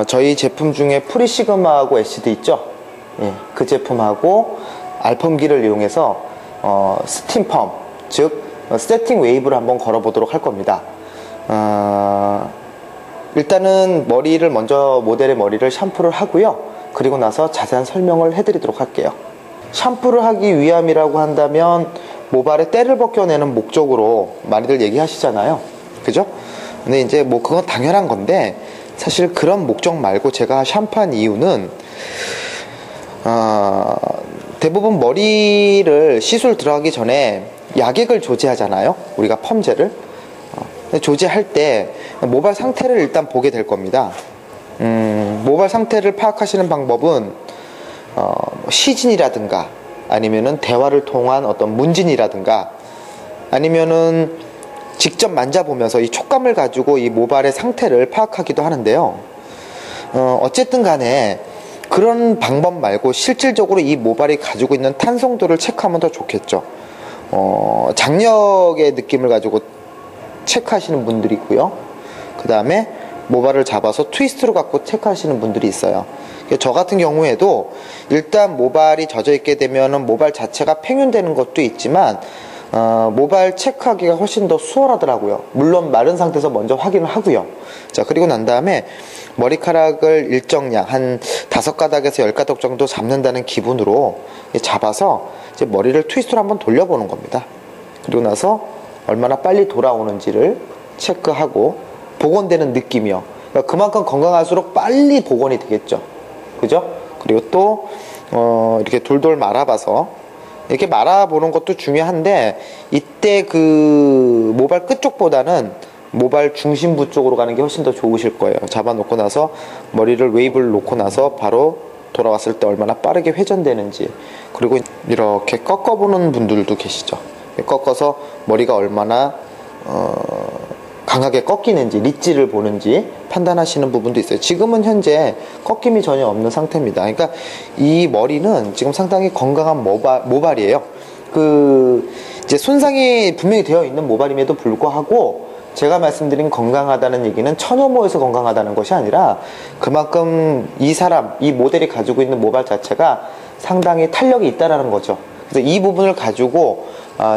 저희 제품 중에 프리시그마하고 애시드 있죠? 예, 그 제품하고 알펌기를 이용해서 스팀펌, 즉 세팅 웨이브를 한번 걸어보도록 할 겁니다. 일단은 머리를 먼저 모델의 머리를 샴푸를 하고요. 그리고 나서 자세한 설명을 해드리도록 할게요. 샴푸를 하기 위함이라고 한다면 모발에 때를 벗겨내는 목적으로 많이들 얘기하시잖아요. 그죠? 근데 이제 뭐 그건 당연한 건데, 사실 그런 목적 말고 제가 샴푸한 이유는 대부분 머리를 시술 들어가기 전에 약액을 조제하잖아요. 우리가 펌제를 조제할 때 모발 상태를 일단 보게 될 겁니다. 모발 상태를 파악하시는 방법은 시진이라든가 아니면은 대화를 통한 어떤 문진이라든가 아니면은 직접 만져보면서 이 촉감을 가지고 이 모발의 상태를 파악하기도 하는데요. 어쨌든 간에 그런 방법 말고 실질적으로 이 모발이 가지고 있는 탄성도를 체크하면 더 좋겠죠. 장력의 느낌을 가지고 체크하시는 분들이 있고요. 그 다음에 모발을 잡아서 트위스트로 갖고 체크하시는 분들이 있어요. 저 같은 경우에도 일단 모발이 젖어 있게 되면은 모발 자체가 팽윤되는 것도 있지만 모발 체크하기가 훨씬 더 수월하더라고요. 물론 마른 상태에서 먼저 확인을 하고요. 자, 그리고 난 다음에 머리카락을 일정량 한 5가닥에서 10가닥 정도 잡는다는 기분으로 잡아서 이제 머리를 트위스트로 한번 돌려보는 겁니다. 그리고 나서 얼마나 빨리 돌아오는지를 체크하고 복원되는 느낌이요. 그러니까 그만큼 건강할수록 빨리 복원이 되겠죠. 그죠? 그리고 또 이렇게 돌돌 말아봐서 이렇게 말아보는 것도 중요한데, 이때 그 모발 끝쪽보다는 모발 중심부 쪽으로 가는 게 훨씬 더 좋으실 거예요. 잡아놓고 나서 머리를 웨이브를 놓고 나서 바로 돌아왔을 때 얼마나 빠르게 회전되는지, 그리고 이렇게 꺾어보는 분들도 계시죠. 꺾어서 머리가 얼마나 강하게 꺾이는지, 리치를 보는지 판단하시는 부분도 있어요. 지금은 현재 꺾임이 전혀 없는 상태입니다. 그러니까 이 머리는 지금 상당히 건강한 모발이에요. 이제 손상이 분명히 되어 있는 모발임에도 불구하고 제가 말씀드린 건강하다는 얘기는 천여모에서 건강하다는 것이 아니라 그만큼 이 모델이 가지고 있는 모발 자체가 상당히 탄력이 있다라는 거죠. 그래서 이 부분을 가지고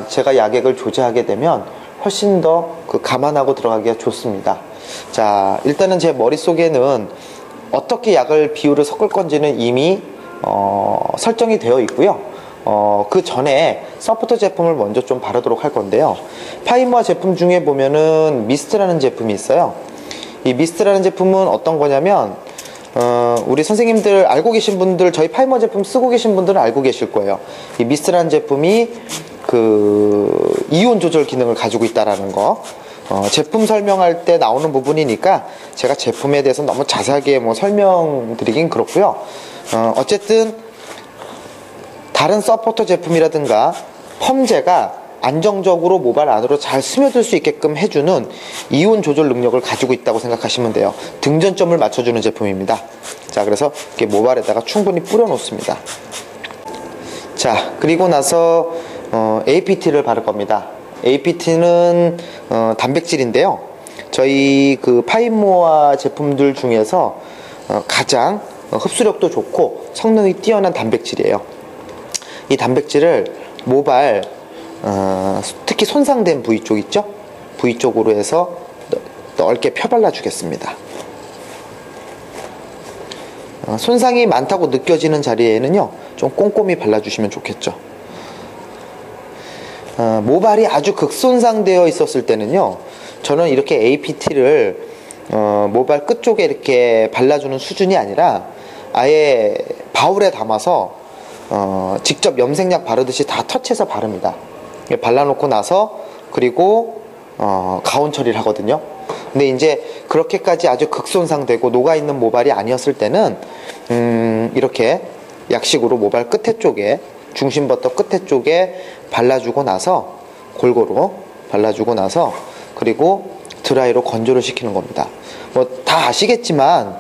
제가 약액을 조제하게 되면 훨씬 더 감안하고 들어가기가 좋습니다. 자, 일단은 제 머릿속에는 어떻게 약을 비율을 섞을 건지는 이미 설정이 되어 있고요. 그 전에 서포터 제품을 먼저 좀 바르도록 할 건데요. 파이모아 제품 중에 보면은 미스트라는 제품이 있어요. 이 미스트라는 제품은 어떤 거냐면 우리 선생님들 알고 계신 분들, 저희 파이모아 제품 쓰고 계신 분들은 알고 계실 거예요. 이 미스트라는 제품이 이온 조절 기능을 가지고 있다라는 거, 제품 설명할 때 나오는 부분이니까 제가 제품에 대해서 너무 자세하게 설명드리긴 그렇고요. 어쨌든 다른 서포터 제품이라든가 펌제가 안정적으로 모발 안으로 잘 스며들 수 있게끔 해주는 이온 조절 능력을 가지고 있다고 생각하시면 돼요. 등전점을 맞춰주는 제품입니다. 자, 그래서 이렇게 모발에다가 충분히 뿌려 놓습니다. 자, 그리고 나서 APT를 바를 겁니다. APT는 단백질인데요. 저희 파이모아 제품들 중에서 가장 흡수력도 좋고 성능이 뛰어난 단백질이에요. 이 단백질을 모발 특히 손상된 부위 쪽 있죠? 부위 쪽으로 해서 넓게 펴발라 주겠습니다. 손상이 많다고 느껴지는 자리에는요 좀 꼼꼼히 발라주시면 좋겠죠. 모발이 아주 극손상되어 있었을 때는요, 저는 이렇게 APT를 모발 끝쪽에 이렇게 발라주는 수준이 아니라 아예 바울에 담아서 직접 염색약 바르듯이 다 터치해서 바릅니다. 발라놓고 나서 그리고 가온 처리를 하거든요. 근데 이제 그렇게까지 아주 극손상되고 녹아있는 모발이 아니었을 때는 이렇게 약식으로 모발 끝에 쪽에, 중심부터 끝에 쪽에 발라주고 나서 골고루 발라주고 나서 그리고 드라이로 건조를 시키는 겁니다. 다 아시겠지만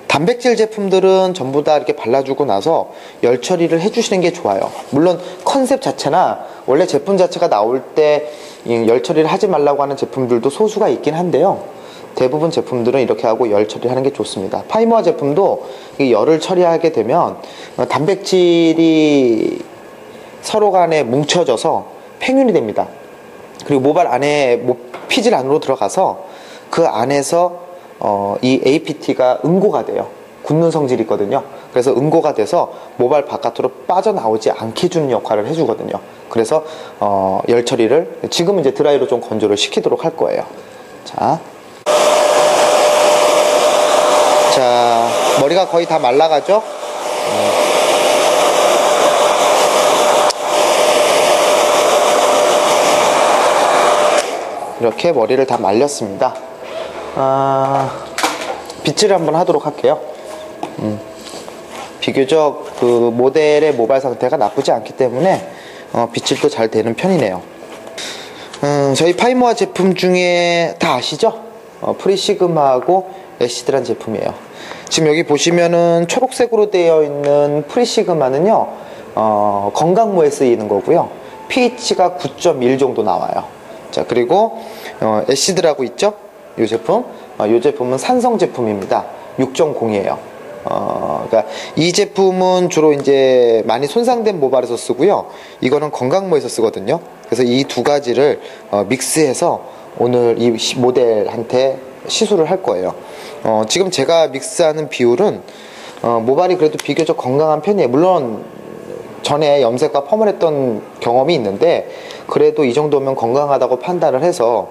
단백질 제품들은 전부 다 이렇게 발라주고 나서 열 처리를 해주시는 게 좋아요. 물론 컨셉 자체나 원래 제품 자체가 나올 때 열 처리를 하지 말라고 하는 제품들도 소수가 있긴 한데요. 대부분 제품들은 이렇게 하고 열 처리하는 게 좋습니다. 파이모아 제품도 이 열을 처리하게 되면 단백질이 서로 간에 뭉쳐져서 팽윤이 됩니다. 그리고 모발 안에 피질 안으로 들어가서 그 안에서 이 APT가 응고가 돼요. 굳는 성질이 있거든요. 그래서 응고가 돼서 모발 바깥으로 빠져나오지 않게 해주는 역할을 해주거든요. 그래서 열 처리를 지금은 이제 드라이로 좀 건조를 시키도록 할 거예요. 자, 머리가 거의 다 말라가죠? 이렇게 머리를 다 말렸습니다. 빗질을 한번 하도록 할게요. 비교적 그 모델의 모발 상태가 나쁘지 않기 때문에 빗질도 잘 되는 편이네요. 저희 파이모아 제품 중에 다 아시죠? 프리시그마하고 애시드란 제품이에요. 지금 여기 보시면은 초록색으로 되어 있는 프리시그마는요, 건강모에 쓰이는 거고요. pH가 9.1 정도 나와요. 자, 그리고 애시드라고 있죠? 이 제품, 이 제품은 산성 제품입니다. 6.0이에요. 그러니까 이 제품은 주로 이제 많이 손상된 모발에서 쓰고요. 이거는 건강모에서 쓰거든요. 그래서 이 두 가지를 믹스해서 오늘 이 모델한테 시술을 할 거예요. 지금 제가 믹스하는 비율은 모발이 그래도 비교적 건강한 편이에요. 물론 전에 염색과 펌을 했던 경험이 있는데 그래도 이 정도면 건강하다고 판단을 해서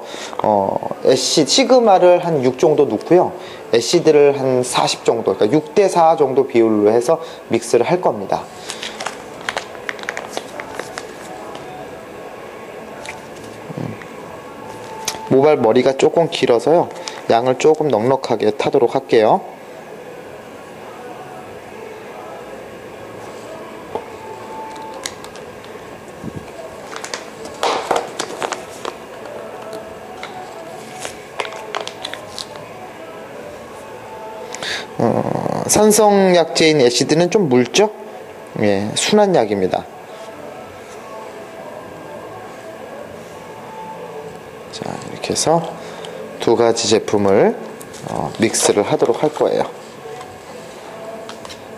시그마를 한 6 정도 넣고요, 애시드를 한 40 정도, 그러니까 6대4 정도 비율로 해서 믹스를 할 겁니다. 모발 머리가 조금 길어서요, 양을 조금 넉넉하게 타도록 할게요. 산성약제인 애시드는 좀 묽죠? 예, 순한 약입니다. 자, 이렇게 해서 두 가지 제품을 믹스를 하도록 할 거예요.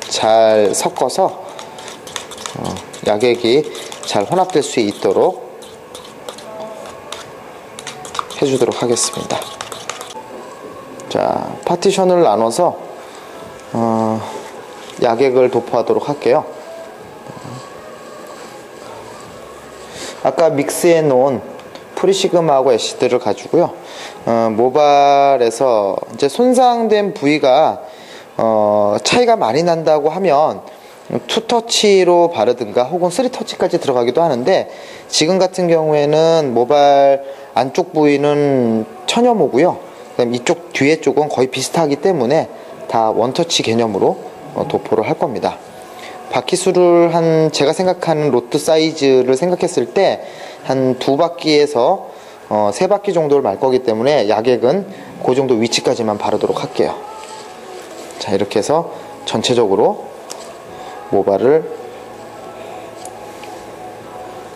잘 섞어서 약액이 잘 혼합될 수 있도록 해주도록 하겠습니다. 자, 파티션을 나눠서 약액을 도포하도록 할게요. 아까 믹스해 놓은 프리시그마하고 애시드를 가지고요, 모발에서 이제 손상된 부위가 차이가 많이 난다고 하면 2터치로 바르든가 혹은 3터치까지 들어가기도 하는데, 지금 같은 경우에는 모발 안쪽 부위는 천여모고요, 그다음 이쪽 뒤에 쪽은 거의 비슷하기 때문에 다 원터치 개념으로 도포를 할 겁니다. 바퀴수를 제가 생각하는 로트 사이즈를 생각했을 때 한 2바퀴에서 3바퀴 정도를 말 거기 때문에 약액은 그 정도 위치까지만 바르도록 할게요. 자, 이렇게 해서 전체적으로 모발을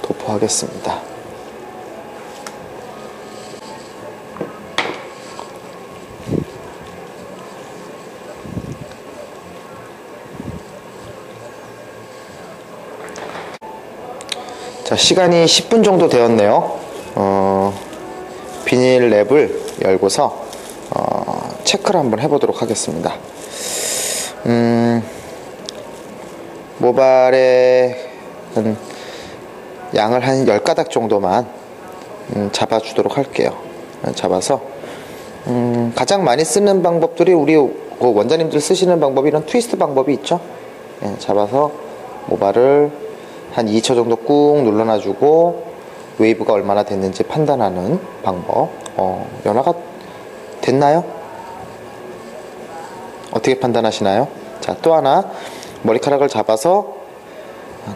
도포하겠습니다. 자, 시간이 10분 정도 되었네요. 비닐 랩을 열고서 체크를 한번 해보도록 하겠습니다. 모발에 양을 한 10가닥 정도만 잡아주도록 할게요. 잡아서 가장 많이 쓰는 방법들이 우리 원장님들 쓰시는 방법이 이런 트위스트 방법이 있죠. 잡아서 모발을 한 2초 정도 꾹 눌러놔주고 웨이브가 얼마나 됐는지 판단하는 방법. 연화가 됐나요? 어떻게 판단하시나요? 자, 또 하나 머리카락을 잡아서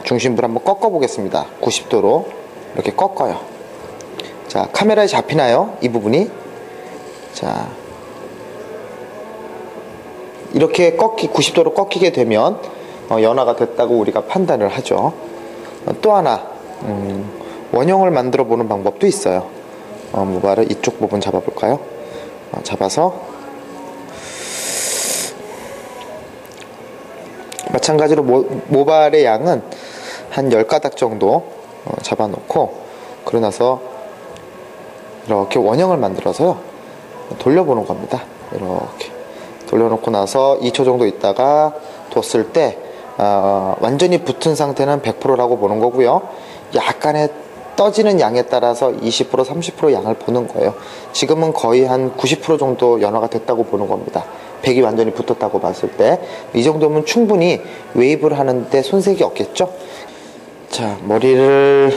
중심부를 한번 꺾어 보겠습니다. 90도로 이렇게 꺾어요. 자, 카메라에 잡히나요? 이 부분이. 자, 이렇게 90도로 꺾이게 되면 연화가 됐다고 우리가 판단을 하죠. 또 하나 원형을 만들어 보는 방법도 있어요. 모발을 이쪽 부분 잡아볼까요? 잡아서 마찬가지로 모발의 양은 한 10가닥 정도 잡아놓고, 그러고 나서 이렇게 원형을 만들어서요 돌려보는 겁니다. 이렇게 돌려놓고 나서 2초 정도 있다가 뒀을 때 완전히 붙은 상태는 100%라고 보는 거고요. 약간의 떠지는 양에 따라서 20% 30% 양을 보는 거예요. 지금은 거의 한 90% 정도 연화가 됐다고 보는 겁니다. 100이 완전히 붙었다고 봤을 때 이 정도면 충분히 웨이브를 하는데 손색이 없겠죠. 자, 머리를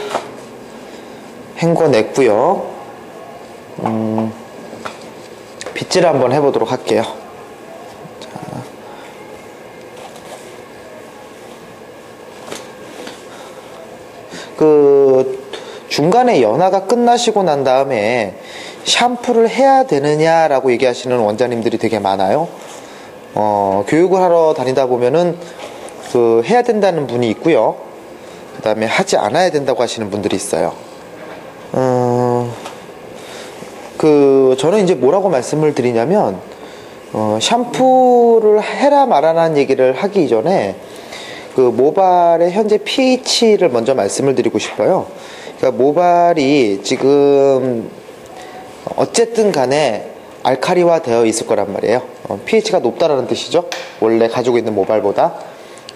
헹궈냈고요. 빗질을 한번 해보도록 할게요. 중간에 연화가 끝나시고 난 다음에 샴푸를 해야 되느냐라고 얘기하시는 원장님들이 되게 많아요. 교육을 하러 다니다 보면은 해야 된다는 분이 있고요. 그 다음에 하지 않아야 된다고 하시는 분들이 있어요. 저는 이제 뭐라고 말씀을 드리냐면, 샴푸를 해라 말아라는 얘기를 하기 전에 모발의 현재 pH를 먼저 말씀을 드리고 싶어요. 그러니까 모발이 지금 어쨌든 간에 알카리화 되어 있을 거란 말이에요. pH가 높다라는 뜻이죠. 원래 가지고 있는 모발보다.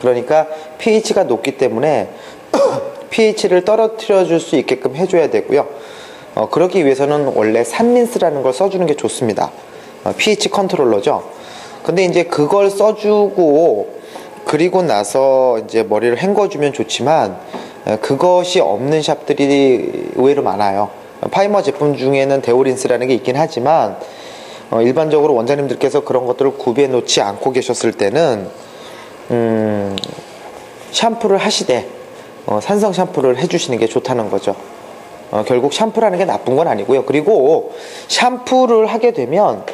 그러니까 pH가 높기 때문에 pH를 떨어뜨려 줄 수 있게끔 해줘야 되고요. 그러기 위해서는 원래 산린스라는 걸 써주는 게 좋습니다. pH 컨트롤러죠. 근데 이제 그걸 써주고 그리고 나서 이제 머리를 헹궈주면 좋지만, 그것이 없는 샵들이 의외로 많아요. 파이머 제품 중에는 데오린스라는 게 있긴 하지만, 일반적으로 원장님들께서 그런 것들을 구비해 놓지 않고 계셨을 때는 샴푸를 하시되 산성 샴푸를 해주시는 게 좋다는 거죠. 결국 샴푸라는 게 나쁜 건 아니고요. 그리고 샴푸를 하게 되면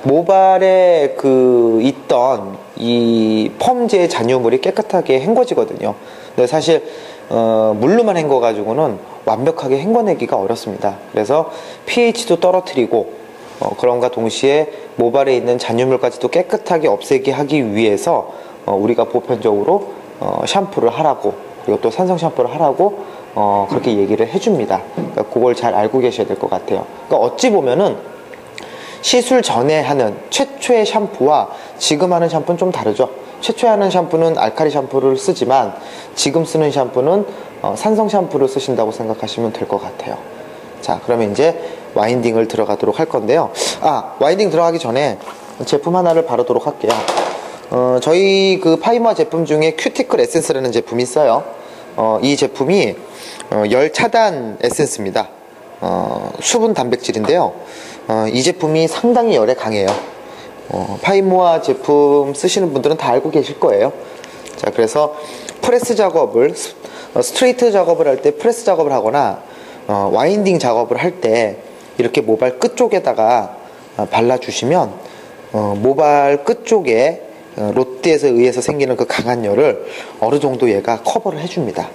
모발에 있던 이 펌제의 잔여물이 깨끗하게 헹궈지거든요. 근데 사실 물로만 헹궈 가지고는 완벽하게 헹궈내기가 어렵습니다. 그래서 pH도 떨어뜨리고 그런가 동시에 모발에 있는 잔여물까지도 깨끗하게 없애게 하기 위해서 우리가 보편적으로 샴푸를 하라고, 그리고 또 산성 샴푸를 하라고 그렇게 얘기를 해줍니다. 그러니까 그걸 잘 알고 계셔야 될 것 같아요. 그러니까 어찌 보면은 시술 전에 하는 최초의 샴푸와 지금 하는 샴푸는 좀 다르죠. 최초에 하는 샴푸는 알칼리 샴푸를 쓰지만 지금 쓰는 샴푸는 산성 샴푸를 쓰신다고 생각하시면 될 것 같아요. 자, 그러면 이제 와인딩을 들어가도록 할 건데요. 와인딩 들어가기 전에 제품 하나를 바르도록 할게요. 저희 파이머 제품 중에 큐티클 에센스라는 제품이 있어요. 이 제품이 열 차단 에센스입니다. 수분 단백질인데요. 이 제품이 상당히 열에 강해요. 파이모아 제품 쓰시는 분들은 다 알고 계실 거예요. 자, 그래서 프레스 작업을, 스트레이트 작업을 할 때 프레스 작업을 하거나 와인딩 작업을 할 때 이렇게 모발 끝쪽에다가 발라주시면 모발 끝쪽에 롯데에 의해서 생기는 그 강한 열을 어느 정도 얘가 커버를 해줍니다.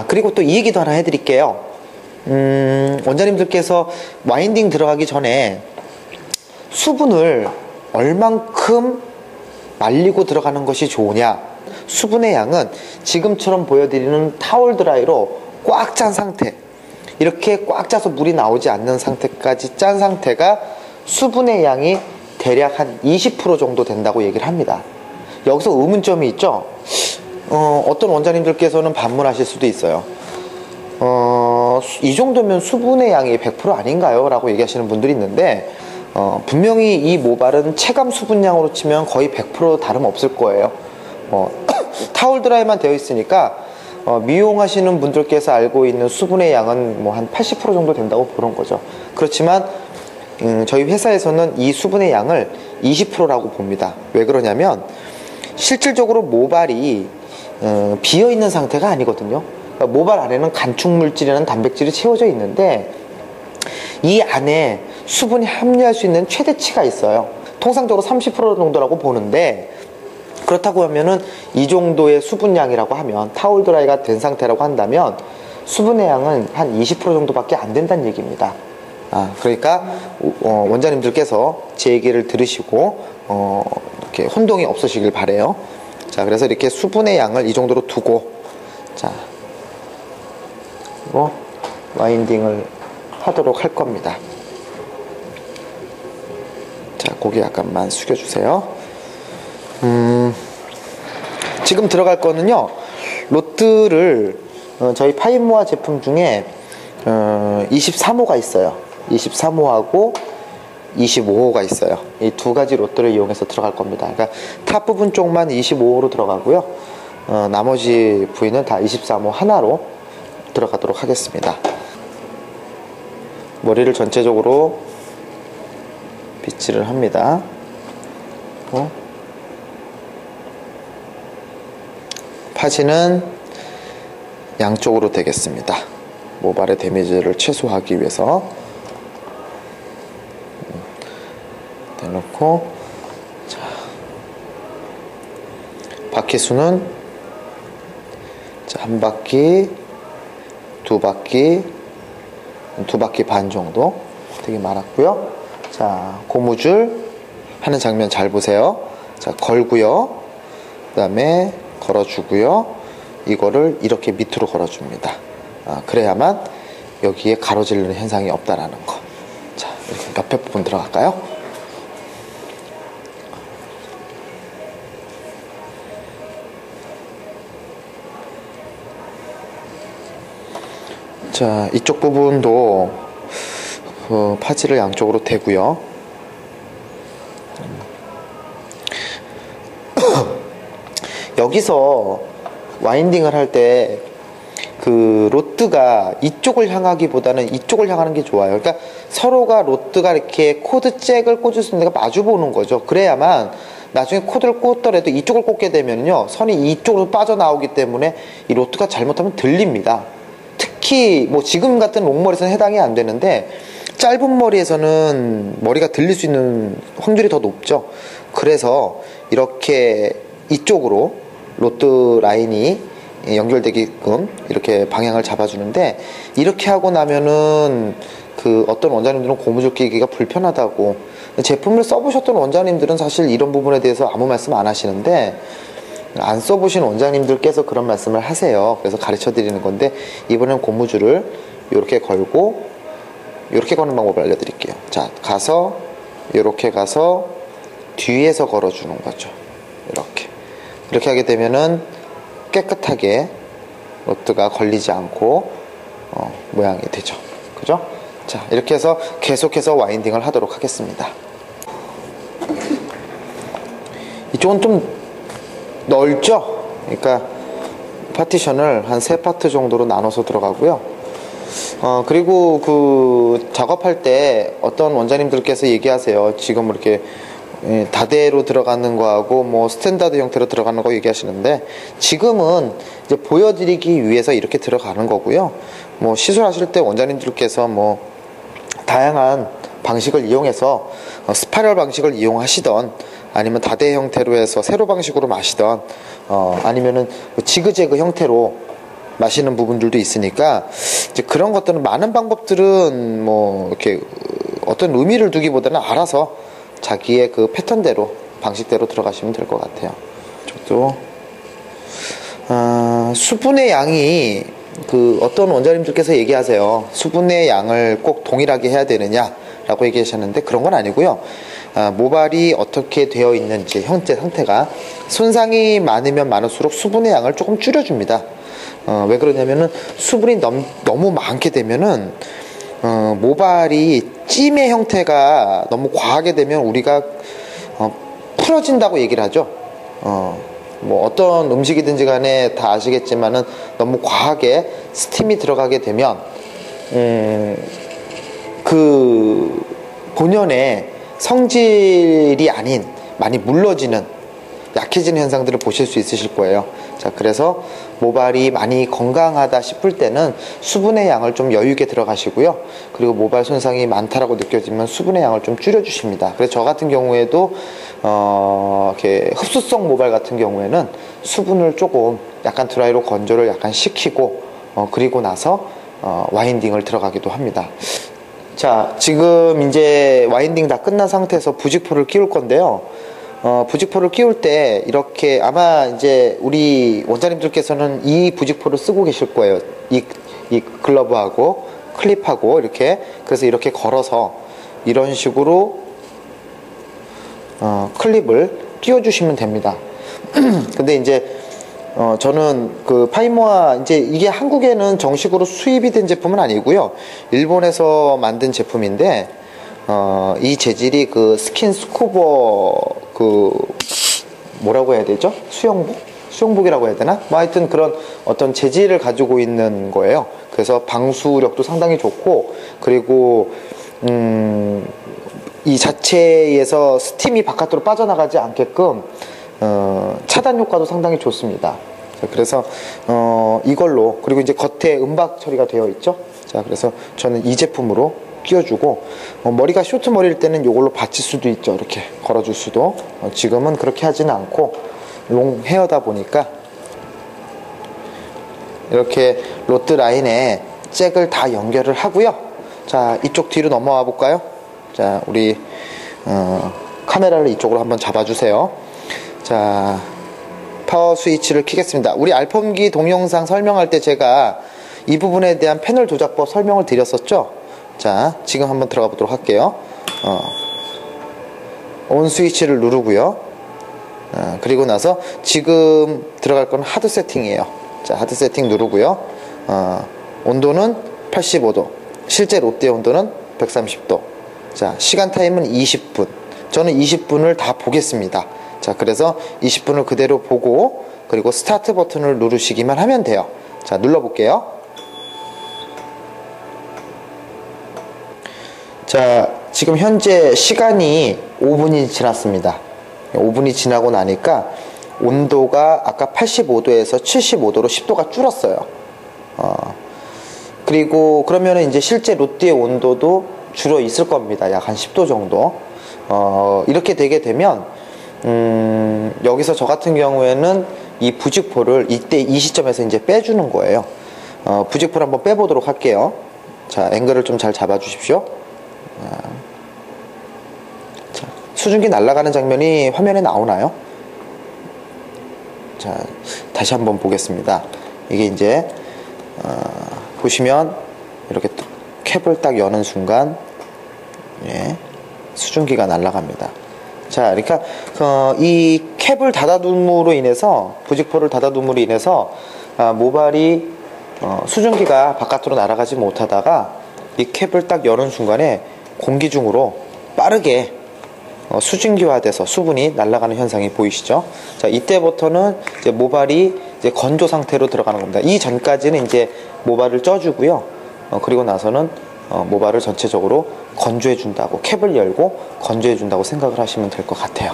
그리고 또 이 얘기도 하나 해드릴게요. 원장님들께서 와인딩 들어가기 전에 수분을 얼만큼 말리고 들어가는 것이 좋으냐, 수분의 양은 지금처럼 보여드리는 타월 드라이로 꽉 짠 상태, 이렇게 꽉 짜서 물이 나오지 않는 상태까지 짠 상태가 수분의 양이 대략 한 20% 정도 된다고 얘기를 합니다. 여기서 의문점이 있죠. 어떤 원장님들께서는 반문하실 수도 있어요. 이 정도면 수분의 양이 100% 아닌가요? 라고 얘기하시는 분들이 있는데, 분명히 이 모발은 체감 수분량으로 치면 거의 100% 다름없을 거예요. 타월 드라이만 되어 있으니까 미용하시는 분들께서 알고 있는 수분의 양은 뭐 한 80% 정도 된다고 보는 거죠. 그렇지만 저희 회사에서는 이 수분의 양을 20%라고 봅니다. 왜 그러냐면 실질적으로 모발이 비어있는 상태가 아니거든요. 그러니까 모발 안에는 간축물질이라는 단백질이 채워져 있는데 이 안에 수분이 함유할 수 있는 최대치가 있어요. 통상적으로 30% 정도라고 보는데, 그렇다고 하면은 이 정도의 수분량이라고 하면, 타월 드라이가 된 상태라고 한다면 수분의 양은 한 20% 정도밖에 안 된다는 얘기입니다. 그러니까 원장님들께서 제 얘기를 들으시고 이렇게 혼동이 없으시길 바래요. 자, 그래서 이렇게 수분의 양을 이 정도로 두고, 자, 그리고 와인딩을 하도록 할 겁니다. 자, 고개 약간만 숙여주세요. 지금 들어갈 거는요, 로트를 저희 파인모아 제품 중에 23호가 있어요. 23호하고 25호가 있어요. 이 두 가지 로트를 이용해서 들어갈 겁니다. 그러니까 탑 부분 쪽만 25호로 들어가고요. 나머지 부위는 다 23호 하나로 들어가도록 하겠습니다. 머리를 전체적으로 빗질을 합니다. 파지는 양쪽으로 되겠습니다. 모발의 데미지를 최소화하기 위해서 대놓고, 자, 바퀴 수는 한 바퀴, 두 바퀴 반 정도 되게 많았고요. 자, 고무줄 하는 장면 잘 보세요. 자, 걸고요. 그 다음에 걸어주고요. 이거를 이렇게 밑으로 걸어줍니다. 그래야만 여기에 가로질르는 현상이 없다라는 거. 자, 이렇게 옆에 부분 들어갈까요? 자, 이쪽 부분도 파지를 양쪽으로 대고요. 여기서 와인딩을 할 때 그 로트가 이쪽을 향하기보다는 이쪽을 향하는 게 좋아요. 그러니까 서로가 로트가 이렇게 코드 잭을 꽂을 수 있는 데가 마주 보는 거죠. 그래야만 나중에 코드를 꽂더라도 이쪽을 꽂게 되면요, 선이 이쪽으로 빠져나오기 때문에 이 로트가 잘못하면 들립니다. 특히 뭐 지금 같은 롱머리에서는 해당이 안 되는데, 짧은 머리에서는 머리가 들릴 수 있는 확률이 더 높죠. 그래서 이렇게 이쪽으로 로트 라인이 연결되게끔 이렇게 방향을 잡아주는데, 이렇게 하고 나면은 그 어떤 원장님들은 고무줄 끼기가 불편하다고, 제품을 써보셨던 원장님들은 사실 이런 부분에 대해서 아무 말씀 안 하시는데, 안 써보신 원장님들께서 그런 말씀을 하세요. 그래서 가르쳐 드리는 건데, 이번엔 고무줄을 이렇게 걸고 이렇게 거는 방법을 알려드릴게요. 자, 가서 이렇게 가서 뒤에서 걸어주는 거죠. 이렇게 하게 되면은 깨끗하게 로트가 걸리지 않고 모양이 되죠. 그죠? 자, 이렇게 해서 계속해서 와인딩을 하도록 하겠습니다. 이쪽은 좀 넓죠? 그러니까 파티션을 한 3파트 정도로 나눠서 들어가고요. 그리고 그 작업할 때 어떤 원장님들께서 얘기하세요. 지금 이렇게 다대로 들어가는 거하고 뭐 스탠다드 형태로 들어가는 거 얘기하시는데, 지금은 이제 보여드리기 위해서 이렇게 들어가는 거고요. 뭐 시술하실 때 원장님들께서 뭐 다양한 방식을 이용해서 스파이럴 방식을 이용하시던, 아니면 다대 형태로 해서 세로 방식으로 마시던, 아니면은 지그재그 형태로 마시는 부분들도 있으니까, 이제 그런 것들은, 많은 방법들은 뭐 이렇게 어떤 의미를 두기보다는 알아서 자기의 그 패턴대로, 방식대로 들어가시면 될 것 같아요. 저도 수분의 양이, 그 어떤 원장님들께서 얘기하세요. 수분의 양을 꼭 동일하게 해야 되느냐 라고 얘기하셨는데, 그런 건 아니고요. 모발이 어떻게 되어 있는지, 형태 상태가 손상이 많으면 많을수록 수분의 양을 조금 줄여줍니다. 왜 그러냐면은 수분이 너무 많게 되면은 모발이 찜의 형태가 너무 과하게 되면 우리가 풀어진다고 얘기를 하죠. 뭐 어떤 음식이든지 간에 다 아시겠지만은 너무 과하게 스팀이 들어가게 되면 그 본연의 성질이 아닌, 많이 물러지는, 약해지는 현상들을 보실 수 있으실 거예요. 자, 그래서 모발이 많이 건강하다 싶을 때는 수분의 양을 좀 여유 있게 들어가시고요. 그리고 모발 손상이 많다라고 느껴지면 수분의 양을 좀 줄여주십니다. 그래서 저 같은 경우에도 이렇게 흡수성 모발 같은 경우에는 수분을 조금 약간 드라이로 건조를 약간 시키고 그리고 나서 와인딩을 들어가기도 합니다. 자, 지금 이제 와인딩 다 끝난 상태에서 부직포를 끼울 건데요. 부직포를 끼울 때 이렇게 아마 이제 우리 원장님들께서는 이 부직포를 쓰고 계실 거예요. 이 글러브하고 클립하고 이렇게. 그래서 이렇게 걸어서 이런 식으로 클립을 끼워주시면 됩니다. 근데 이제 저는 그 파이모아 이제 이게 한국에는 정식으로 수입이 된 제품은 아니고요. 일본에서 만든 제품인데 이 재질이 그 스킨 스쿠버 그 뭐라고 해야 되죠? 수영복이라고 해야 되나? 뭐 하여튼 그런 어떤 재질을 가지고 있는 거예요. 그래서 방수력도 상당히 좋고, 그리고 이 자체에서 스팀이 바깥으로 빠져나가지 않게끔 차단 효과도 상당히 좋습니다. 자, 그래서 이걸로, 그리고 이제 겉에 음박 처리가 되어 있죠. 자, 그래서 저는 이 제품으로 끼워주고, 머리가 쇼트 머리일 때는 이걸로 받칠 수도 있죠. 이렇게 걸어줄 수도. 지금은 그렇게 하지는 않고 롱 헤어다 보니까 이렇게 로트 라인에 잭을 다 연결을 하고요. 자, 이쪽 뒤로 넘어와 볼까요? 자, 우리 카메라를 이쪽으로 한번 잡아주세요. 자, 파워 스위치를 켜겠습니다. 우리 알폼기 동영상 설명할 때 제가 이 부분에 대한 패널 조작법 설명을 드렸었죠. 자, 지금 한번 들어가 보도록 할게요. 온 스위치를 누르고요. 그리고 나서 지금 들어갈 건 하드 세팅이에요. 자, 하드 세팅 누르고요. 온도는 85도, 실제 롯데 온도는 130도. 자, 시간 타임은 20분. 저는 20분을 다 보겠습니다. 자, 그래서 20분을 그대로 보고, 그리고 스타트 버튼을 누르시기만 하면 돼요. 자, 눌러볼게요. 자, 지금 현재 시간이 5분이 지났습니다. 5분이 지나고 나니까 온도가 아까 85도에서 75도로 10도가 줄었어요. 그리고 그러면은 이제 실제 롯데의 온도도 줄어 있을 겁니다. 약 한 10도 정도. 이렇게 되게 되면 여기서 저 같은 경우에는 이 부직포를 이때 이 시점에서 이제 빼주는 거예요. 부직포를 한번 빼보도록 할게요. 자, 앵글을 좀 잘 잡아 주십시오. 자, 수증기 날아가는 장면이 화면에 나오나요? 자, 다시 한번 보겠습니다. 이게 이제 보시면 이렇게 캡을 딱 여는 순간, 예, 수증기가 날아갑니다. 자, 그러니까 이 캡을 닫아둠으로 인해서, 부직포를 닫아둠으로 인해서 모발이 수증기가 바깥으로 날아가지 못하다가 이 캡을 딱 여는 순간에 공기 중으로 빠르게 수증기화돼서 수분이 날아가는 현상이 보이시죠? 자, 이때부터는 이제 모발이 이제 건조 상태로 들어가는 겁니다. 이 전까지는 이제 모발을 쪄주고요. 그리고 나서는 모발을 전체적으로 건조해 준다고, 캡을 열고 건조해 준다고 생각을 하시면 될 것 같아요.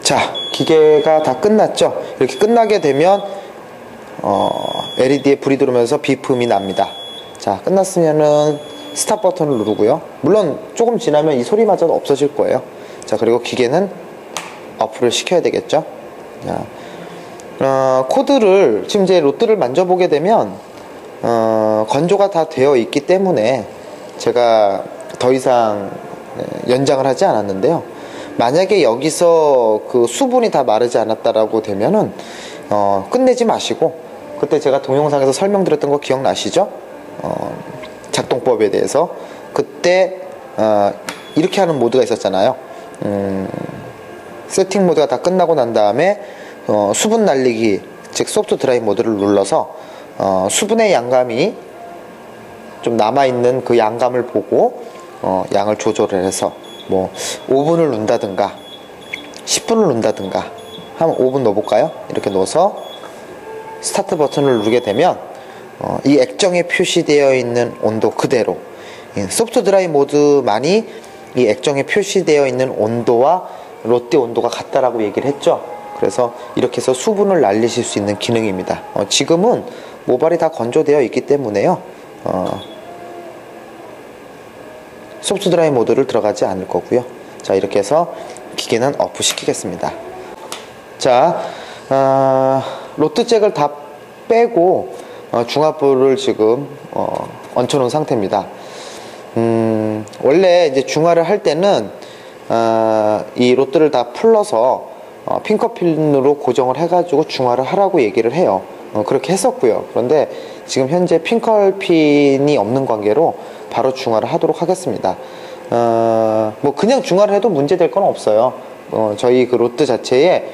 자, 기계가 다 끝났죠? 이렇게 끝나게 되면 LED에 불이 들어오면서 비품이 납니다. 자, 끝났으면은 스탑 버튼을 누르고요. 물론 조금 지나면 이 소리마저 없어질 거예요. 자, 그리고 기계는 어플을 시켜야 되겠죠. 자, 코드를 지금 이제 롯들을 만져보게 되면 건조가 다 되어 있기 때문에 제가 더 이상 연장을 하지 않았는데요. 만약에 여기서 그 수분이 다 마르지 않았다라고 되면은 끝내지 마시고, 그때 제가 동영상에서 설명드렸던 거 기억나시죠? 작동법에 대해서. 그때 이렇게 하는 모드가 있었잖아요. 세팅 모드가 다 끝나고 난 다음에 수분 날리기, 즉 소프트 드라이 모드를 눌러서 수분의 양감이 좀 남아있는 그 양감을 보고 양을 조절을 해서 뭐 5분을 넣는다든가 10분을 넣는다든가 한 5분 넣어볼까요? 이렇게 넣어서 스타트 버튼을 누르게 되면 이 액정에 표시되어 있는 온도 그대로, 소프트 드라이 모드만이 이 액정에 표시되어 있는 온도와 롯데 온도가 같다라고 얘기를 했죠. 그래서 이렇게 해서 수분을 날리실 수 있는 기능입니다. 지금은 모발이 다 건조되어 있기 때문에요, 소프트 드라이 모드를 들어가지 않을 거고요. 자, 이렇게 해서 기계는 오프 시키겠습니다. 자, 로트 잭을 다 빼고 중화부를 지금 얹혀놓은 상태입니다. 원래 이제 중화를 할 때는 이 롯들을 다 풀러서 핑커핀으로 고정을 해가지고 중화를 하라고 얘기를 해요. 그렇게 했었고요. 그런데 지금 현재 핑커핀이 없는 관계로 바로 중화를 하도록 하겠습니다. 뭐 그냥 중화를 해도 문제될 건 없어요. 저희 그 롯드 자체에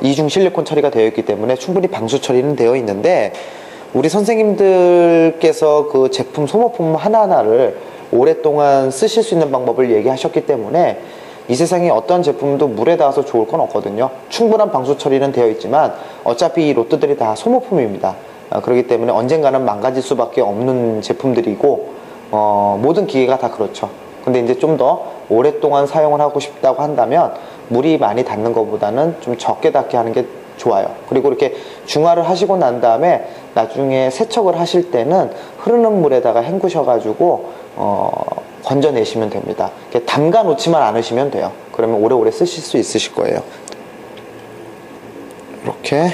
이중 실리콘 처리가 되어 있기 때문에 충분히 방수 처리는 되어 있는데, 우리 선생님들께서 그 제품 소모품 하나하나를 오랫동안 쓰실 수 있는 방법을 얘기하셨기 때문에 이 세상에 어떤 제품도 물에 닿아서 좋을 건 없거든요. 충분한 방수 처리는 되어 있지만 어차피 이 롯드들이 다 소모품입니다. 그렇기 때문에 언젠가는 망가질 수밖에 없는 제품들이고, 모든 기계가 다 그렇죠. 근데 이제 좀 더 오랫동안 사용을 하고 싶다고 한다면 물이 많이 닿는 것보다는 좀 적게 닿게 하는 게 좋아요. 그리고 이렇게 중화를 하시고 난 다음에 나중에 세척을 하실 때는 흐르는 물에다가 헹구셔가지고 건져내시면 됩니다. 담가 놓지만 않으시면 돼요. 그러면 오래오래 쓰실 수 있으실 거예요. 이렇게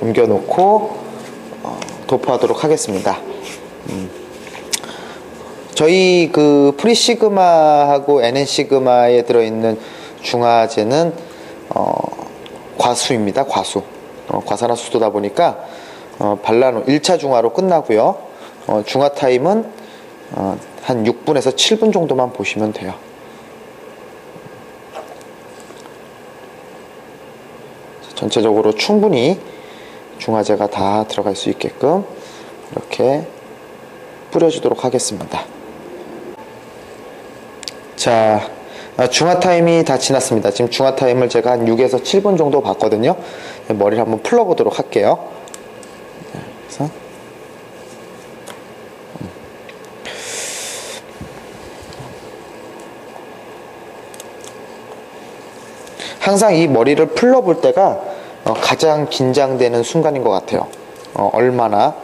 옮겨놓고 도포하도록 하겠습니다. 저희 그 프리시그마하고 NN시그마에 들어있는 중화제는 과수입니다. 과수. 과산화수소다 보니까 발라놓은 1차 중화로 끝나고요. 중화 타임은 한 6분에서 7분 정도만 보시면 돼요. 전체적으로 충분히 중화제가 다 들어갈 수 있게끔 이렇게 뿌려주도록 하겠습니다. 자, 중화 타임이 다 지났습니다. 지금 중화 타임을 제가 한 6에서 7분 정도 봤거든요. 머리를 한번 풀어보도록 할게요. 그래서 항상 이 머리를 풀러볼 때가 가장 긴장되는 순간인 것 같아요. 얼마나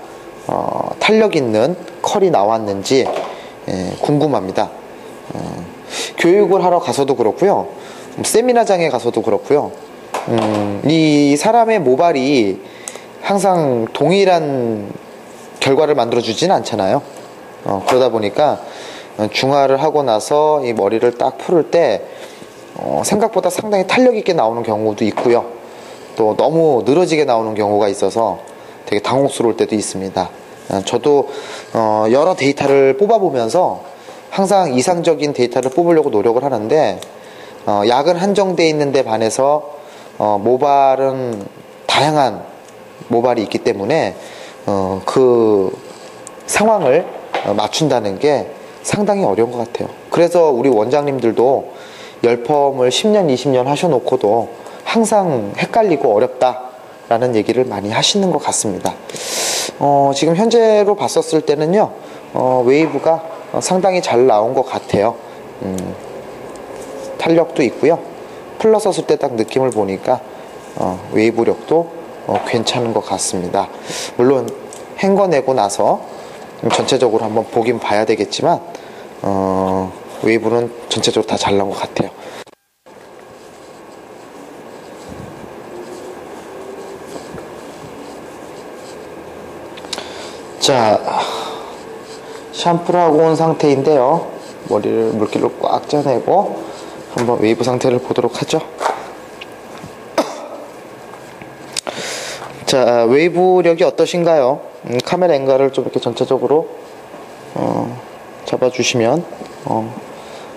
탄력 있는 컬이 나왔는지 궁금합니다. 교육을 하러 가서도 그렇고요, 세미나장에 가서도 그렇고요, 이 사람의 모발이 항상 동일한 결과를 만들어 주지는 않잖아요. 그러다 보니까 중화를 하고 나서 이 머리를 딱 풀을 때 생각보다 상당히 탄력 있게 나오는 경우도 있고요, 또 너무 늘어지게 나오는 경우가 있어서 되게 당혹스러울 때도 있습니다. 저도 여러 데이터를 뽑아보면서 항상 이상적인 데이터를 뽑으려고 노력을 하는데, 약은 한정되어 있는데 반해서 모발은 다양한 모발이 있기 때문에 그 상황을 맞춘다는 게 상당히 어려운 것 같아요. 그래서 우리 원장님들도 열펌을 10년, 20년 하셔놓고도 항상 헷갈리고 어렵다라는 얘기를 많이 하시는 것 같습니다. 지금 현재로 봤었을 때는요, 웨이브가 상당히 잘 나온 것 같아요. 탄력도 있고요. 풀러섰을 때 딱 느낌을 보니까 웨이브력도 괜찮은 것 같습니다. 물론 헹궈내고 나서 전체적으로 한번 보긴 봐야 되겠지만 웨이브는 전체적으로 다 잘 나온 것 같아요. 자, 샴푸를 하고 온 상태인데요, 머리를 물기로 꽉 짜내고 한번 웨이브 상태를 보도록 하죠. 자, 웨이브력이 어떠신가요? 카메라 앵글을 좀 이렇게 전체적으로 잡아주시면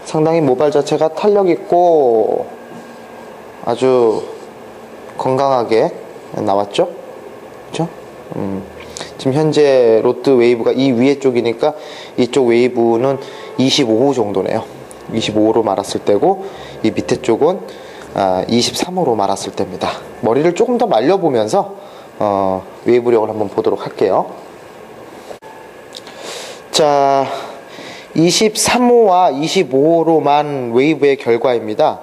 상당히 모발 자체가 탄력 있고 아주 건강하게 나왔죠? 그렇죠? 지금 현재 롯드 웨이브가 이 위에 쪽이니까 이쪽 웨이브는 25호 정도네요. 25호로 말았을 때고, 이 밑에 쪽은 23호로 말았을 때입니다. 머리를 조금 더 말려보면서 웨이브력을 한번 보도록 할게요. 자, 23호와 25호로만 웨이브의 결과입니다.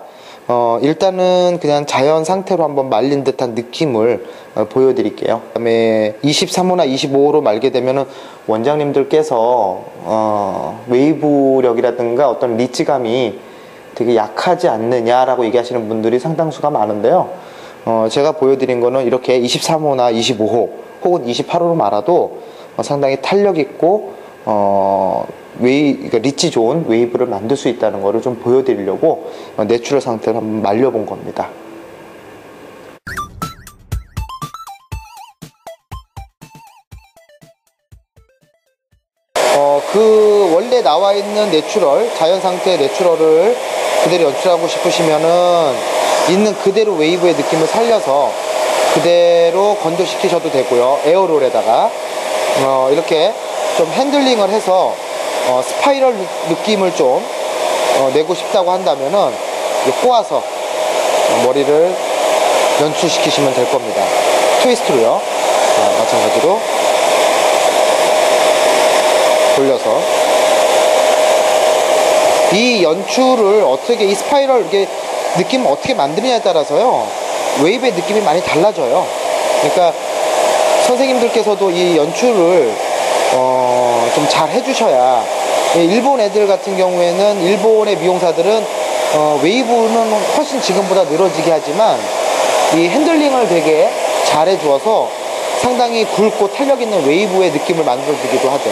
일단은 그냥 자연 상태로 한번 말린 듯한 느낌을 보여드릴게요. 그 다음에 23호나 25호로 말게 되면은 원장님들께서 웨이브력이라든가 어떤 리치감이 되게 약하지 않느냐라고 얘기하시는 분들이 상당수가 많은데요. 제가 보여드린 거는 이렇게 23호나 25호 혹은 28호로 말아도 상당히 탄력 있고 그러니까 리치 좋은 웨이브를 만들 수 있다는 거를 좀 보여드리려고 내추럴 상태를 한번 말려본 겁니다. 그 원래 나와 있는 내추럴, 자연 상태의 내추럴을 그대로 연출하고 싶으시면은 있는 그대로 웨이브의 느낌을 살려서 그대로 건조시키셔도 되고요. 에어롤에다가 이렇게 좀 핸들링을 해서 스파이럴 느낌을 좀 내고 싶다고 한다면은 꼬아서 머리를 연출시키시면 될 겁니다. 트위스트로요. 마찬가지로 돌려서 이 연출을 어떻게, 이 스파이럴 이렇게 느낌을 어떻게 만드느냐에 따라서요 웨이브의 느낌이 많이 달라져요. 그러니까 선생님들께서도 이 연출을 좀 잘 해주셔야, 일본 애들 같은 경우에는, 일본의 미용사들은 웨이브는 훨씬 지금보다 늘어지게 하지만 이 핸들링을 되게 잘 해주어서 상당히 굵고 탄력 있는 웨이브의 느낌을 만들어주기도 하죠.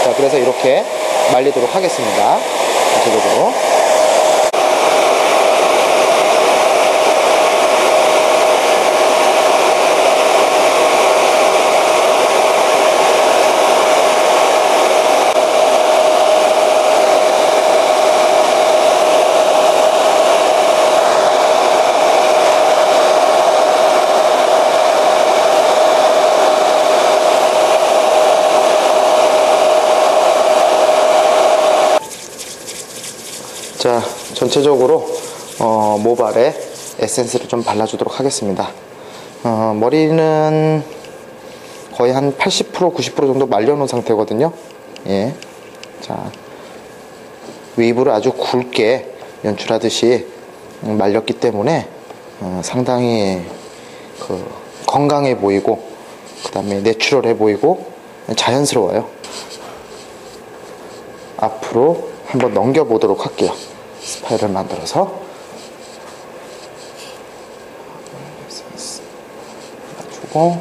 자, 그래서 이렇게 말리도록 하겠습니다. 전체적으로. 자, 전체적으로 모발에 에센스를 좀 발라주도록 하겠습니다. 머리는 거의 한 80% 90% 정도 말려놓은 상태거든요. 예. 자, 웨이브를 아주 굵게 연출하듯이 말렸기 때문에 상당히 건강해 보이고, 그 다음에 내추럴해 보이고 자연스러워요. 앞으로 한번 넘겨보도록 할게요. 스파이럴 만들어서 주고